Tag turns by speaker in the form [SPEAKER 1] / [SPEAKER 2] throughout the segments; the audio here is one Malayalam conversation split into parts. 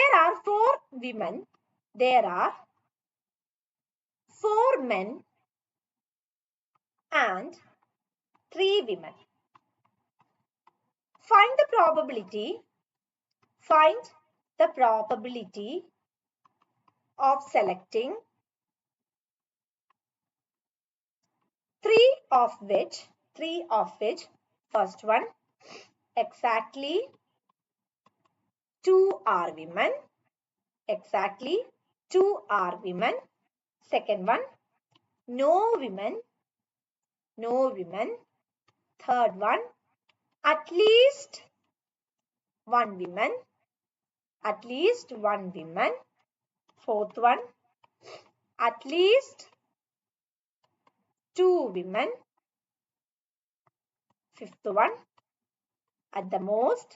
[SPEAKER 1] there are 4 women, there are 4 men and 3 women. Find the probability of selecting 3 of which first one exactly 2 are women, exactly 2 are women. Second one, no women. Third one, at least one woman. Fourth one, at least 2 women. Fifth one, at the most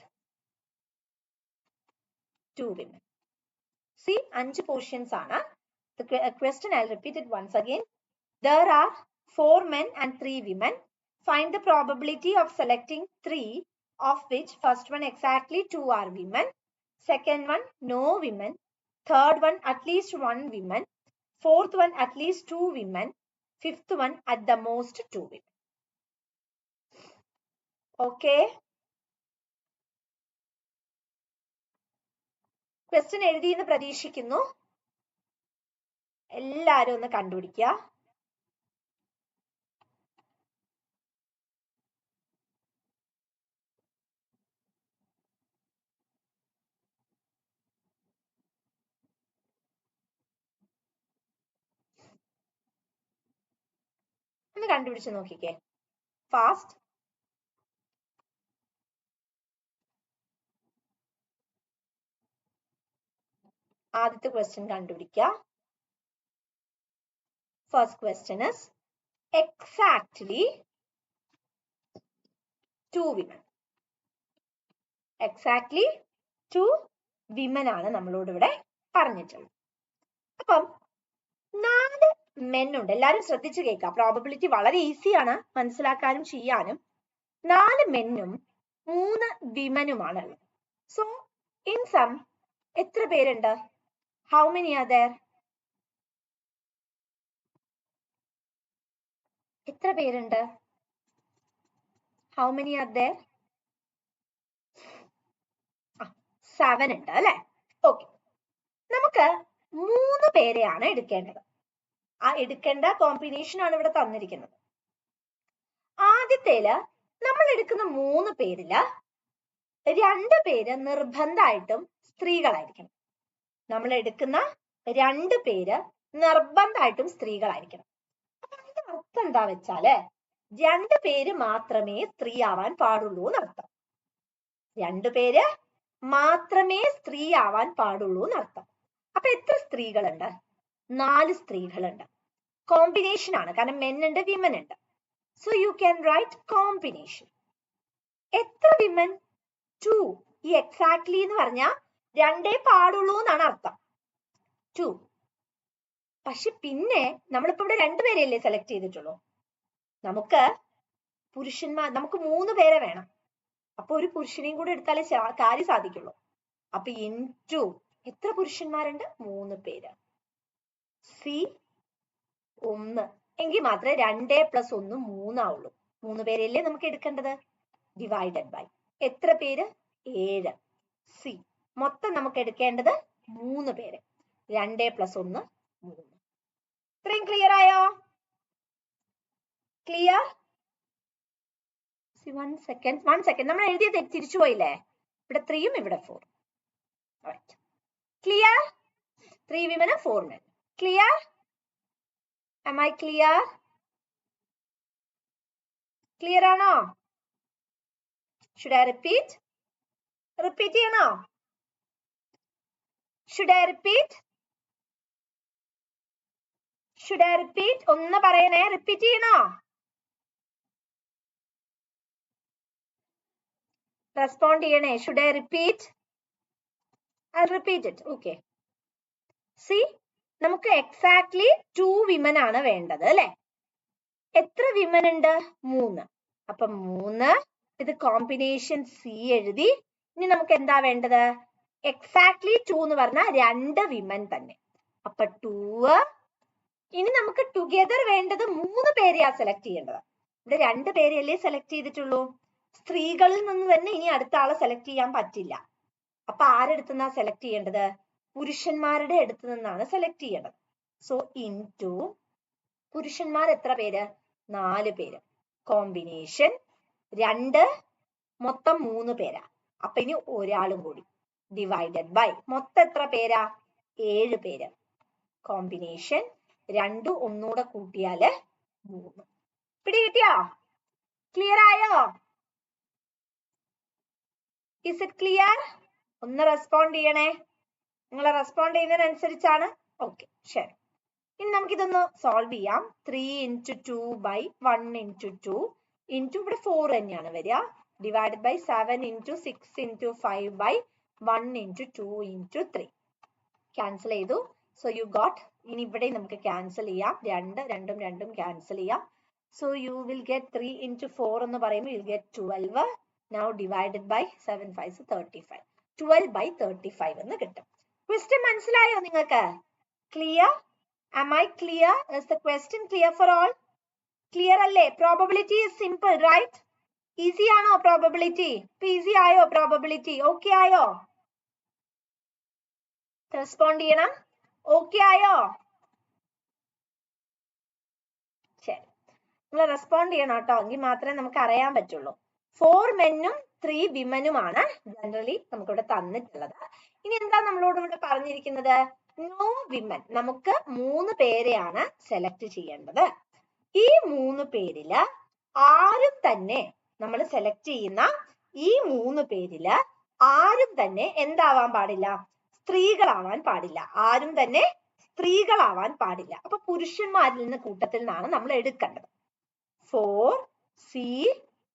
[SPEAKER 1] 2 women. See, 5 portions ആണ്. The question, I'll repeat it once again. There are 4 men and 3 women. Find the probability of selecting 3, of which first one exactly 2 are women. Second one, no women. Third one, at least 1 woman. Fourth one, at least 2 women. Fifth one, at the most 2 women. Okay. Question എഴുതിയെന്ന് പ്രതീക്ഷിക്കുന്നു. എല്ലാവരും ഒന്ന് കണ്ടുപിടിക്കുക. ഒന്ന് കണ്ടുപിടിച്ച് നോക്കിക്കേ. ഫാസ്റ്റ്. ആദ്യത്തെ ക്വസ്റ്റ്യൻ കണ്ടുപിടിക്കുക. First question is exactly 2 women. Exactly 2 women ആണ് നമ്മളോട് ഇവിടെ പറഞ്ഞിട്ടുള്ളത്. അപ്പം 4 men ഉണ്ട്. എല്ലാവരും ശ്രദ്ധിച്ചു കേൾക്കുക. പ്രോബബിലിറ്റി വളരെ ഈസിയാണ് മനസ്സിലാക്കാനും ചെയ്യാനും. 4 മെന്നും 3 വിമനുമാണ് ഉള്ളത്. സോ ഇൻ സം എത്ര പേരുണ്ട്? How many R there? എത്ര പേരുണ്ട്? How many R there? 7 ഉണ്ട് അല്ലെ? ഓക്കെ. നമുക്ക് 3 പേരെയാണ് എടുക്കേണ്ടത്. ആ എടുക്കേണ്ട കോമ്പിനേഷൻ ആണ് ഇവിടെ തന്നിരിക്കുന്നത്. ആദ്യത്തേല് നമ്മൾ എടുക്കുന്ന 3 പേരില് 2 പേര് നിർബന്ധമായിട്ടും സ്ത്രീകളായിരിക്കണം. നമ്മൾ എടുക്കുന്ന 2 പേര് നിർബന്ധമായിട്ടും സ്ത്രീകളായിരിക്കണം. അപ്പൊ അതിന്റെ അർത്ഥം എന്താ വെച്ചാല് 2 പേര് മാത്രമേ സ്ത്രീ ആവാൻ പാടുള്ളൂ എന്നർത്ഥം. 2 പേര് മാത്രമേ സ്ത്രീ ആവാൻ പാടുള്ളൂ എന്നർത്ഥം. അപ്പൊ എത്ര സ്ത്രീകളുണ്ട്? 4 സ്ത്രീകളുണ്ട്. കോമ്പിനേഷൻ ആണ്, കാരണം മെൻ ഉണ്ട് വിമൻ ഉണ്ട്. So you can write combination. എത്ര വിമൻ? 2. ഈ എക്സാക്ട്ലി എന്ന് പറഞ്ഞാൽ 2 പാടുള്ളൂ എന്നാണ് അർത്ഥം. 2. പക്ഷെ പിന്നെ നമ്മളിപ്പോ ഇവിടെ 2 പേരെയല്ലേ സെലക്ട് ചെയ്തിട്ടുള്ളൂ. നമുക്ക് പുരുഷന്മാർ, നമുക്ക് 3 പേരെ വേണം. അപ്പൊ ഒരു പുരുഷനെയും കൂടെ എടുത്താലേ കാര്യം സാധിക്കുള്ളൂ. അപ്പൊ ഇൻടു എത്ര പുരുഷന്മാരുണ്ട്? 3 പേര്. സി 1 എങ്കിൽ മാത്രമേ 2 + 1 3 ആവുള്ളൂ. 3 പേരല്ലേ നമുക്ക് എടുക്കേണ്ടത്. ഡിവൈഡഡ് ബൈ എത്ര പേര്? 7. സി മൊത്തം നമുക്ക് എടുക്കേണ്ടത് 3 പേര്. 2 + 1 3. ഇത്രയും ക്ലിയർ ആയോ? ക്ലിയർ? വൺ സെക്കൻഡ് നമ്മൾ എഴുതിയത് തിരിച്ചു പോയില്ലേ? ഇവിടെ 3 ഇവിടെ 4. Clear? 3 women 4 men. Clear? Am I clear? Clear ആണോ? Should I repeat? റിപ്പീറ്റ് ചെയ്യണോ? Should I repeat? ഒന്ന് പറയണേ. റിപ്പീറ്റ് ചെയ്യണോ? റെസ്പോണ്ട് ചെയ്യണേ. Should I repeat? I'll repeat it. Okay. See, നമുക്ക് എക്സാക്ട്ലി 2 വിമൻ ആണ് വേണ്ടത് അല്ലെ? എത്ര വിമൻ ഉണ്ട്? 3. അപ്പൊ 3 ഇത് കോമ്പിനേഷൻ സി എഴുതി. ഇനി നമുക്ക് എന്താ വേണ്ടത്? എക്സാക്ട്ലി 2 എന്ന് പറഞ്ഞാൽ 2 വിമൻ തന്നെ. അപ്പൊ 2. ഇനി നമുക്ക് ടുഗദർ വേണ്ടത് 3 പേരെയാ സെലക്ട് ചെയ്യേണ്ടത്. ഇവിടെ 2 പേരെയല്ലേ സെലക്ട് ചെയ്തിട്ടുള്ളൂ. സ്ത്രീകളിൽ നിന്ന് തന്നെ ഇനി അടുത്ത ആളെ സെലക്ട് ചെയ്യാൻ പറ്റില്ല. അപ്പൊ ആരെടുത്തുനിന്നാ സെലക്ട് ചെയ്യേണ്ടത്? പുരുഷന്മാരുടെ അടുത്ത് നിന്നാണ് സെലക്ട് ചെയ്യേണ്ടത്. സോ ഇൻടു പുരുഷന്മാർ എത്ര പേര്? 4 പേര്. കോമ്പിനേഷൻ 2 മൊത്തം 3 പേരാ. അപ്പൊ ഇനി ഒരാളും കൂടി ഡിവൈഡഡ് ബൈ മൊത്തം എത്ര പേരാ? 7 പേര്. കോമ്പിനേഷൻ 2 ഒന്നുകൂടെ കൂട്ടിയാല് 3. പിടി കിട്ടിയോ? ക്ലിയർ ആയോ? Is it clear? ഒന്ന് റെസ്പോണ്ട് ചെയ്യണേ. നിങ്ങൾ റെസ്പോണ്ട് ചെയ്യുന്നതിനനുസരിച്ചാണ്. ഓക്കെ, ശരി. ഇനി നമുക്കിതൊന്ന് സോൾവ് ചെയ്യാം. 3 into 2 by 1 into 2 into ഇവിടെ 4 തന്നെയാണ് വരിക. Divided by 7 into 6 into 5 by 1 into 2 into 3. Cancel ചെയ്തു. So you got. ഇനി ഇവിടെ നമുക്ക് ക്യാൻസൽ ചെയ്യാം. 2 ക്യാൻസൽ ചെയ്യാം. So you will get 3 into 4 എന്ന് പറയുമ്പോൾ you get 12. Now divided by 7 5 35. 12 by 35 എന്ന് കിട്ടും. ക്വസ്റ്റ്യൻ മനസ്സിലായോ നിങ്ങൾക്ക്? Clear? Am I clear? Is the question clear for all? Clear അല്ലേ? Probability is simple, right? Easy ആണോ probability? Easy ആയോ probability? Okay ആയോ? റെസ്പോണ്ട് ചെയ്യണം. Okay ആയോ? ശരി, നിങ്ങൾ റെസ്പോണ്ട് ചെയ്യണം കേട്ടോ. എങ്കിൽ മാത്രമേ നമുക്ക് അറിയാൻ പറ്റുള്ളൂ. 4 മെന്നും 3 വിമനുമാണ് ജനറലി നമുക്കിവിടെ തന്നിട്ടുള്ളത്. ഇനി എന്താ നമ്മളോട് ഇവിടെ പറഞ്ഞിരിക്കുന്നത്? No women. നമുക്ക് 3 പേരെയാണ് സെലക്ട് ചെയ്യേണ്ടത്. ഈ 3 പേരില് ആരും തന്നെ നമ്മൾ സെലക്ട് ചെയ്യുന്ന ഈ 3 പേരില് ആരും തന്നെ എന്താവാൻ പാടില്ല? സ്ത്രീകളാവാൻ പാടില്ല. ആരും തന്നെ സ്ത്രീകളാവാൻ പാടില്ല. അപ്പൊ പുരുഷന്മാരിൽ നിന്ന് കൂട്ടത്തിൽ നിന്നാണ് നമ്മൾ എടുക്കേണ്ടത്. 4 C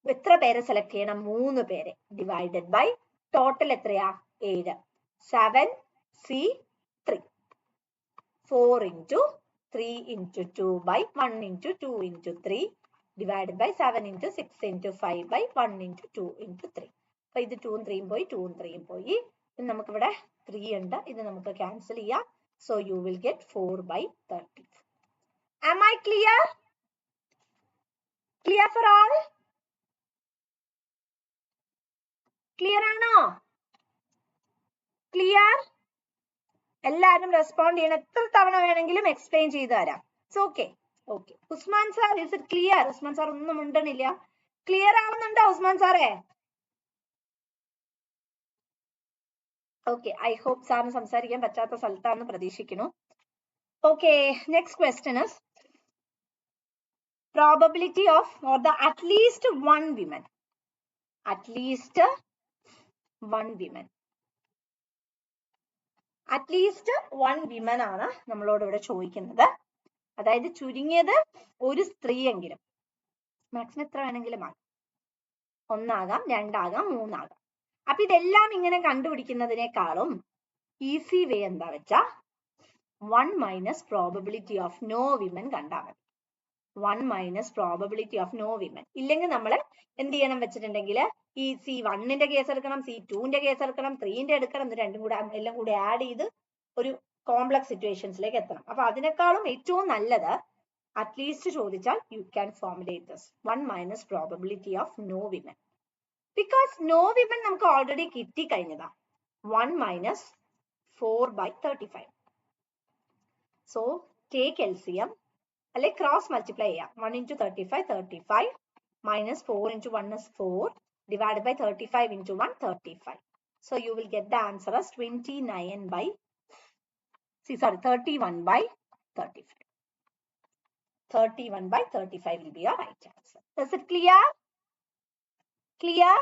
[SPEAKER 1] എത്ര പേരെ സെലക്ട് ചെയ്യണം? 3 പേരെ. ഡിവൈഡഡ് ബൈ ടോട്ടൽ എത്രയാ? 7. 7 C 3. 4 into 3 into 2 by 1 into 2 into 3 divided by 7 into 6 into 5 by 1 into 2 into 3. അപ്പൊ ഇത് 2 ഉം 3 ഉം പോയി, 2 ഉം 3 ഉം പോയി. നമുക്ക് ഇവിടെ 3 ഉണ്ട്. ഇത് നമുക്ക് ക്യാൻസൽ ചെയ്യാം. So you will get 4 by 30. Am I clear? Clear for all? Clear ആണോ? Clear? എല്ലാവരും റെസ്പോണ്ട് ചെയ്യണം. എത്ര തവണ വേണമെങ്കിലും എക്സ്പ്ലെയിൻ ചെയ്തു തരാം. It's okay. Okay. Usman sir, is it clear? Usman sir ഒന്നും ഉണ്ടെന്നില്ല. ക്ലിയർ ആവുന്നുണ്ടോ ഉസ്മാൻ സാറേ? ഓക്കെ, ഐ ഹോപ്പ് സാറിന് സംസാരിക്കാൻ പറ്റാത്ത സ്ഥലത്താണെന്ന് പ്രതീക്ഷിക്കുന്നു. Okay, next question is probability of or the at least one woman. At least one woman. At least one woman ആണ് നമ്മളോട് ഇവിടെ ചോദിക്കുന്നത്. അതായത് ചുരുങ്ങിയത് ഒരു സ്ത്രീയെങ്കിലും. മാക്സിമം എത്ര വേണമെങ്കിലും ആകാം. 1 ആകാം, 2 ആകാം, 3 ആകാം. അപ്പൊ ഇതെല്ലാം ഇങ്ങനെ കണ്ടുപിടിക്കുന്നതിനേക്കാളും ഈസി വേ എന്താ വെച്ചാ 1 minus probability of no women കണ്ടാൽ മതി. 1 minus probability of no women. ഇല്ലെങ്കിൽ നമ്മൾ എന്ത് ചെയ്യണം വെച്ചിട്ടുണ്ടെങ്കിൽ ഈ C1ന്റെ കേസ് എടുക്കണം, C2ന്റെ കേസ് എടുക്കണം, 3ന്റെ എടുക്കണം, ഇത് രണ്ടും കൂടെ എല്ലാം കൂടെ ആഡ് ചെയ്ത് ഒരു കോംപ്ലക്സ് സിറ്റുവേഷൻസിലേക്ക് എത്തണം. അപ്പൊ അതിനേക്കാളും ഏറ്റവും നല്ലത് അറ്റ്ലീസ്റ്റ് ചോദിച്ചാൽ you can formulate this 1 minus probability of no women. Because no women നമുക്ക് ഓൾറെഡി കിട്ടി കഴിഞ്ഞതാ. 1 minus 4 by 35. So take LCM അല്ലെ ക്രോസ് മൾട്ടിപ്ലൈ ചെയ്യാം. 1 into 35 35 minus 4 into 1 is 4 divided by 35 into 1 35. So you will get the answer as 29 by 31 by 35. 31 by 35 will be your right answer. Is it clear? Clear?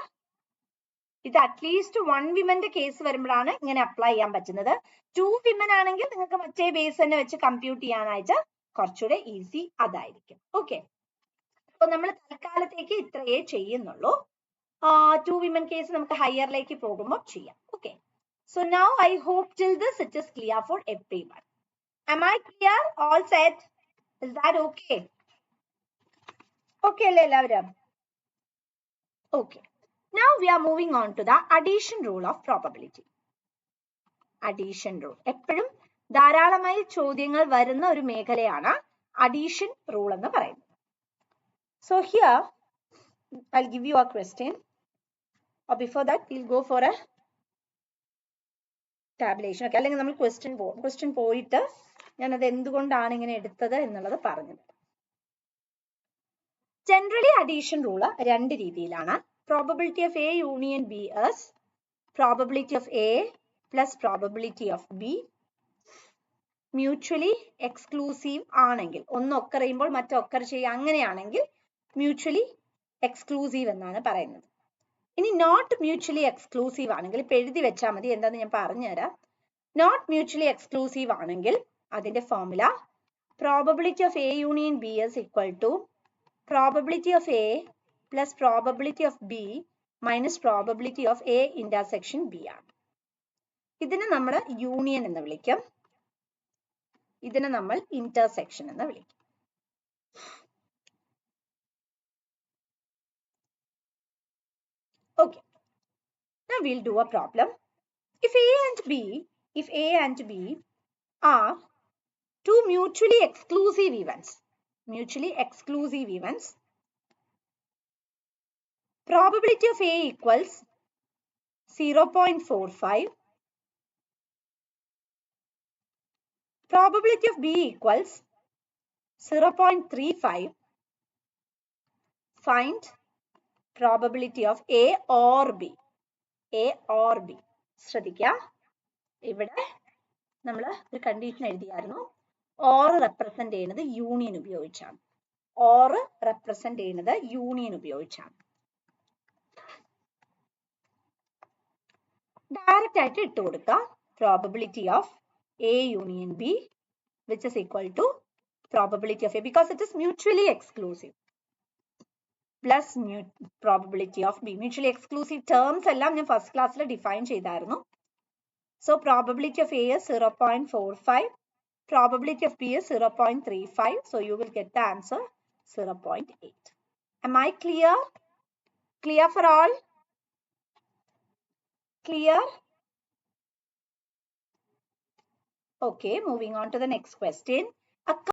[SPEAKER 1] ഇത് അറ്റ്ലീസ്റ്റ് 1 വിമന്റെ കേസ് വരുമ്പോഴാണ് ഇങ്ങനെ അപ്ലൈ ചെയ്യാൻ പറ്റുന്നത്. 2 വിമൻ ആണെങ്കിൽ നിങ്ങൾക്ക് മറ്റേ ബേസ് തന്നെ വെച്ച് കമ്പ്യൂട്ട് ചെയ്യാനായിട്ട് കുറച്ചുകൂടെ ഈസി അതായിരിക്കും. ഓക്കെ, അപ്പൊ നമ്മൾ തൽക്കാലത്തേക്ക് ഇത്രയേ ചെയ്യുന്നുള്ളൂ. 2 വിമൻ കേസ് നമുക്ക് ഹയറിലേക്ക് പോകുമ്പോൾ ചെയ്യാം. Okay, so now I hope till this it is clear for everyone. Am I clear? All set? Is that okay? Okay അല്ലേ എല്ലാവരും? Okay. Now we are moving on to the addition rule of probability. Addition rule. എപ്പോഴും ധാരാളമായി ചോദ്യങ്ങൾ വരുന്ന ഒരു മേഖലയാണ് അഡീഷൻ റൂൾ എന്ന് പറയുന്നത്. So here I'll give you a question, or before that we'll go for a tabulation. Okay, അല്ലെങ്കിൽ നമ്മൾ ക്വസ്റ്റ്യൻ പോയിട്ട് ഞാൻ അത് എന്തുകൊണ്ടാണ് ഇങ്ങനെ എടുത്തത് എന്നുള്ളത് പറഞ്ഞത്. ജനറലി അഡീഷൻ റൂൾ രണ്ട് രീതിയിലാണ്. Probability of A union B S probability of A plus probability of B mutually exclusive ആണെങ്കിൽ, ഒന്ന് ഒക്കർ ചെയ്യുമ്പോൾ മറ്റൊക്കർ ചെയ്യുക, അങ്ങനെയാണെങ്കിൽ മ്യൂച്വലി എക്സ്ക്ലൂസീവ് എന്നാണ് പറയുന്നത്. ഇനി നോട്ട് മ്യൂച്വലി എക്സ്ക്ലൂസീവ് ആണെങ്കിൽ ഇപ്പൊ എഴുതി വെച്ചാൽ മതി, എന്താന്ന് ഞാൻ പറഞ്ഞുതരാം. നോട്ട് മ്യൂച്വലി എക്സ്ക്ലൂസീവ് ആണെങ്കിൽ അതിന്റെ formula probability of A union B is equal to probability of A plus probability of B minus probability of A intersection B ആണ്. ഇതിനെ നമ്മൾ യൂണിയൻ എന്ന് വിളിക്കും, ഇതിനെ നമ്മൾ ഇന്റർസെക്ഷൻ എന്ന് വിളിക്കും. Okay, now we'll do a problem. If A and B are two mutually exclusive events, probability of A equals 0.45, probability of B equals 0.35, find probability of A or B. ശ്രദ്ധിക്കുക, ഇവിടെ നമ്മൾ ഒരു കണ്ടീഷൻ എഴുതിയായിരുന്നു. ഓർ റെപ്രസെന്റ് ചെയ്യുന്നത് യൂണിയൻ ഉപയോഗിച്ചാണ്. ഡയറക്റ്റ് ആയിട്ട് ഇട്ട് കൊടുക്കുക. Probability of A union B which is equal to probability of A because it is mutually exclusive plus probability of B. Mutually exclusive terms എല്ലാം ഞാൻ ഫസ്റ്റ് ക്ലാസ്സിൽ ഡിഫൈൻ ചെയ്തായിരുന്നു. So probability of A is 0.45, probability of B is 0.35, so you will get the answer 0.8. Am I clear? Clear for all? Clear? Okay, moving on to the next question.